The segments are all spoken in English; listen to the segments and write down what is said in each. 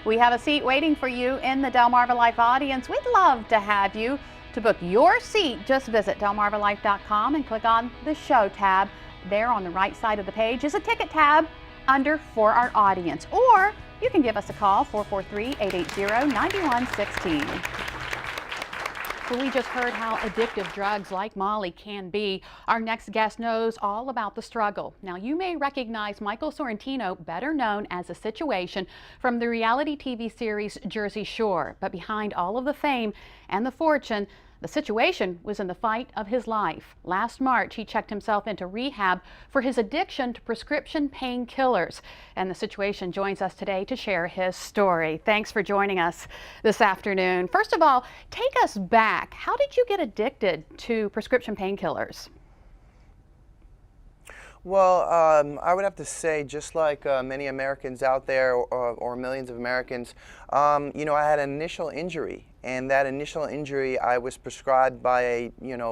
We have a seat waiting for you in the Delmarva Life audience. We'd love to have you. To book your seat, just visit delmarvalife.com and click on the Show tab. There on the right side of the page is a ticket tab under For Our Audience. Or you can give us a call, 443-880-9116. Well, we just heard how addictive drugs like Molly can be. Our next guest knows all about the struggle. Now, you may recognize Michael Sorrentino, better known as The Situation, from the reality TV series Jersey Shore. But behind all of the fame and the fortune, the situation was in the fight of his life. Last March, he checked himself into rehab for his addiction to prescription painkillers. And The Situation joins us today to share his story. Thanks for joining us this afternoon. First of all, take us back. How did you get addicted to prescription painkillers? Well, I would have to say, just like many Americans out there, or millions of Americans, I had an initial injury. And that initial injury, I was prescribed by a,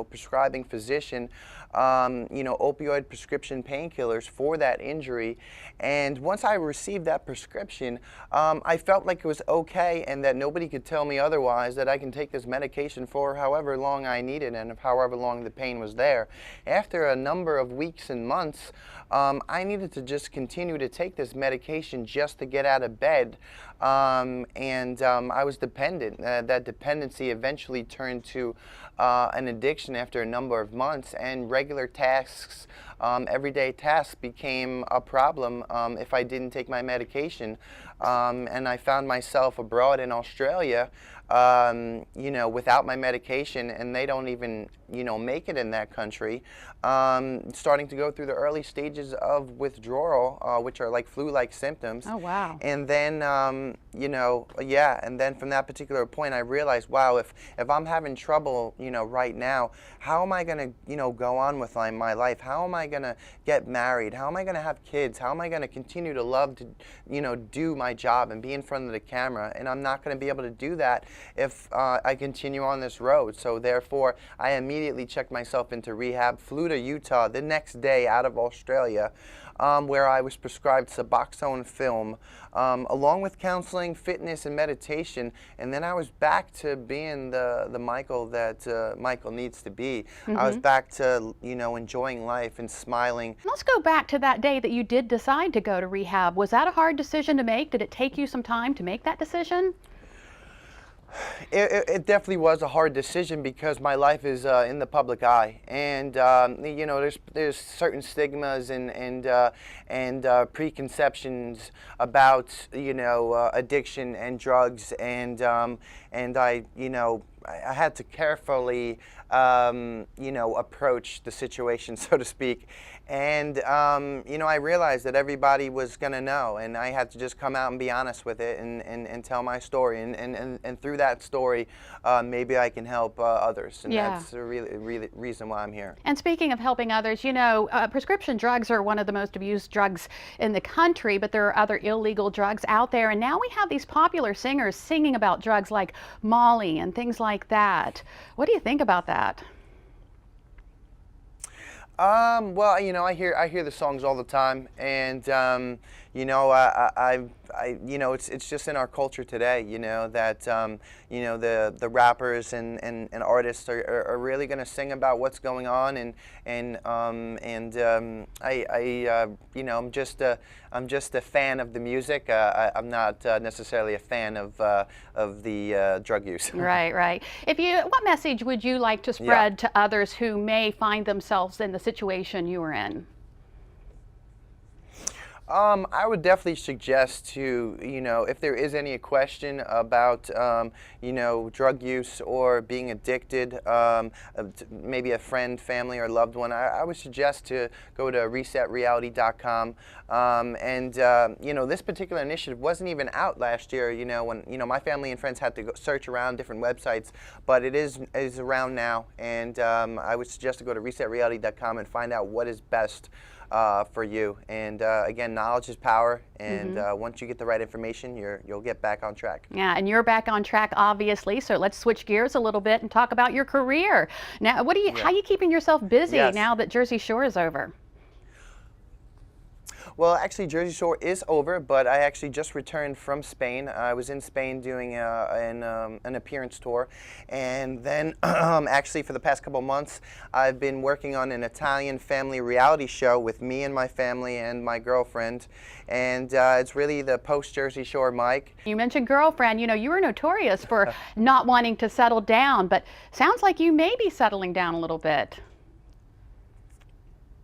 prescribing physician, opioid prescription painkillers for that injury. And once I received that prescription, I felt like it was okay and that nobody could tell me otherwise, that I can take this medication for however long I needed and however long the pain was there. After a number of weeks and months, I needed to just continue to take this medication just to get out of bed. I was dependent. That dependency eventually turned to an addiction after a number of months, and regular tasks, everyday tasks became a problem if I didn't take my medication. And I found myself abroad in Australia, without my medication, and they don't even, make it in that country, starting to go through the early stages of withdrawal, which are like flu-like symptoms. Oh, wow. And then, and then from that particular point, I realized, wow, if I'm having trouble, right now, how am I going to, go on with my life? How am I going to get married? How am I going to have kids? How am I going to continue to love to, do my job and be in front of the camera? And I'm not going to be able to do that if I continue on this road. So therefore, I immediately checked myself into rehab, flew to Utah the next day out of Australia, where I was prescribed Suboxone film, along with counseling, fitness, and meditation. And then I was back to being the Michael that Michael needs to be. Mm-hmm. I was back to, enjoying life and smiling. Let's go back to that day that you did decide to go to rehab. Was that a hard decision to make? Did it take you some time to make that decision? It definitely was a hard decision because my life is in the public eye, and there's certain stigmas and preconceptions about addiction and drugs, and I had to carefully approach the situation, so to speak. And, I realized that everybody was going to know, and I had to just come out and be honest with it and tell my story. And through that story, maybe I can help others. And that's the really reason why I'm here. And speaking of helping others, prescription drugs are one of the most abused drugs in the country, but there are other illegal drugs out there. And now we have these popular singers singing about drugs like Molly and things like that. What do you think about that? Well, I hear the songs all the time, and it's just in our culture today, that the rappers and artists are really going to sing about what's going on, I'm just a fan of the music. I'm not necessarily a fan of the drug use. Right. What message would you like to spread to others who may find themselves in the situation you were in? I would definitely suggest to, if there is any question about, drug use or being addicted, maybe a friend, family, or loved one, I would suggest to go to resetreality.com. This particular initiative wasn't even out last year, when, my family and friends had to go search around different websites, but it is around now. And I would suggest to go to resetreality.com and find out what is best for you. And again, knowledge is power, and once you get the right information, you'll get back on track. Yeah, and you're back on track, obviously. So let's switch gears a little bit and talk about your career. Now, how are you keeping yourself busy now that Jersey Shore is over? Well, actually, Jersey Shore is over, but I actually just returned from Spain. I was in Spain doing an appearance tour, and then actually for the past couple months, I've been working on an Italian family reality show with me and my family and my girlfriend, and it's really the post-Jersey Shore Mike. You mentioned girlfriend. You know, you were notorious for not wanting to settle down, but sounds like you may be settling down a little bit.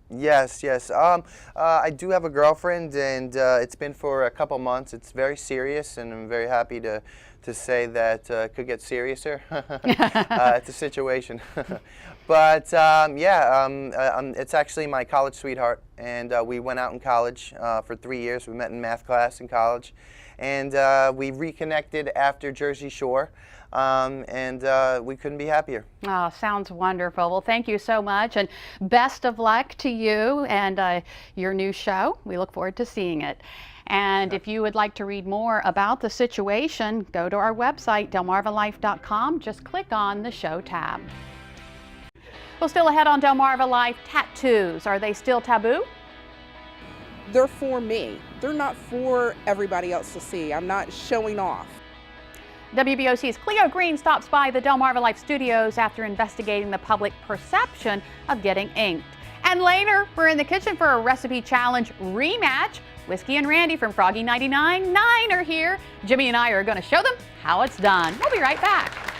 Yes, yes. I do have a girlfriend, and it's been for a couple months. It's very serious, and I'm very happy to say that it could get seriouser. It's a situation. But it's actually my college sweetheart, and we went out in college for 3 years. We met in math class in college, and we reconnected after Jersey Shore. We couldn't be happier. Oh, sounds wonderful. Well, thank you so much, and best of luck to you and your new show. We look forward to seeing it. And if you would like to read more about the situation, go to our website, delmarvalife.com. Just click on the show tab. Well, still ahead on Delmarva Life, tattoos. Are they still taboo? They're for me. They're not for everybody else to see. I'm not showing off. WBOC's Cleo Green stops by the Delmarva Life studios after investigating the public perception of getting inked. And later, we're in the kitchen for a recipe challenge rematch. Whiskey and Randy from Froggy 99.9 are here. Jimmy and I are going to show them how it's done. We'll be right back.